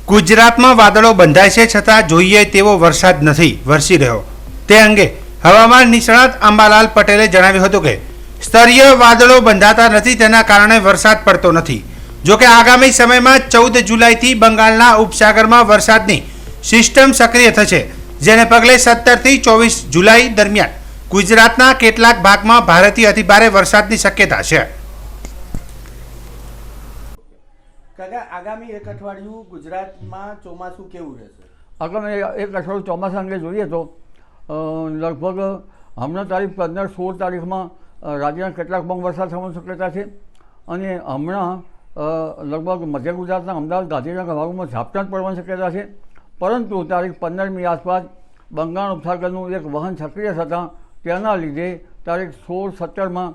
ગુજરાતમાં વાદળો બંધાય છે છતાં જોઈએ તેવો વરસાદ નથી વરસી રહ્યો। તે અંગે હવામાન નિષ્ણાત અંબાલાલ પટેલે જણાવ્યું હતું કે સ્તરીય વાદળો બંધાતા નથી, તેના કારણે વરસાદ પડતો નથી। જો કે આગામી સમયમાં 14 જુલાઈથી બંગાળના ઉપસાગરમાં વરસાદની સિસ્ટમ સક્રિય થશે, જેને પગલે 17 થી 24 જુલાઈ દરમિયાન ગુજરાતના કેટલાક ભાગમાં ભારેથી અતિભારે વરસાદની શક્યતા છે। કાકા, આગામી એક અઠવાડિયું ગુજરાતમાં ચોમાસું કેવું રહેશે? આગામી એક અઠવાડિયું ચોમાસા અંગે જોઈએ તો લગભગ હમણાં તારીખ 15-16 તારીખમાં રાજ્યના કેટલાક ભાગમાં વરસાદ થવાની શક્યતા છે અને હમણાં લગભગ મધ્ય ગુજરાતના અમદાવાદ ગાંધીનગર ભાગોમાં ઝાપટા પડવાની શક્યતા છે। પરંતુ તારીખ 15મી આસપાસ બંગાળ ઉપસાગરનું એક વહન સક્રિય થતાં તેના લીધે તારીખ 16-17માં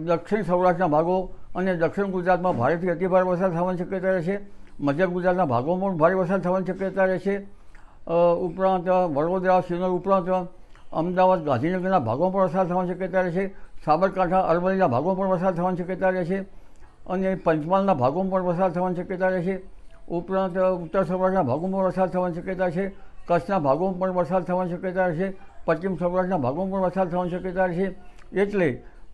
દક્ષિણ સૌરાષ્ટ્રના ભાગો અને દક્ષિણ ગુજરાતમાં ભારેથી અતિભારે વરસાદ થવાની શક્યતા રહેશે। મધ્ય ગુજરાતના ભાગોમાં પણ ભારે વરસાદ થવાની શક્યતા રહેશે। ઉપરાંત વડોદરા, શ્રીનગર ઉપરાંત અમદાવાદ, ગાંધીનગરના ભાગોમાં પણ વરસાદ થવાની શક્યતા રહેશે। સાબરકાંઠા, અરવલ્લીના ભાગોમાં પણ વરસાદ થવાની શક્યતા રહેશે અને પંચમહાલના ભાગોમાં પણ વરસાદ થવાની શક્યતા રહેશે। ઉપરાંત ઉત્તર સૌરાષ્ટ્રના ભાગોમાં પણ વરસાદ થવાની શક્યતા છે। કચ્છના ભાગોમાં પણ વરસાદ થવાની શક્યતા રહેશે। પશ્ચિમ સૌરાષ્ટ્રના ભાગોમાં પણ વરસાદ થવાની શક્યતા રહેશે। એટલે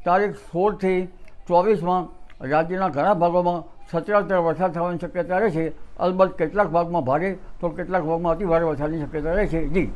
તારીખ 16થી 24માં રાજ્યના ઘણા ભાગોમાં સચરાચર વરસાદ થવાની શક્યતા રહેશે। અલબત્ત કેટલાક ભાગમાં ભારે તો કેટલાક ભાગમાં અતિ ભારે વરસાદની શક્યતા રહેશે। જી।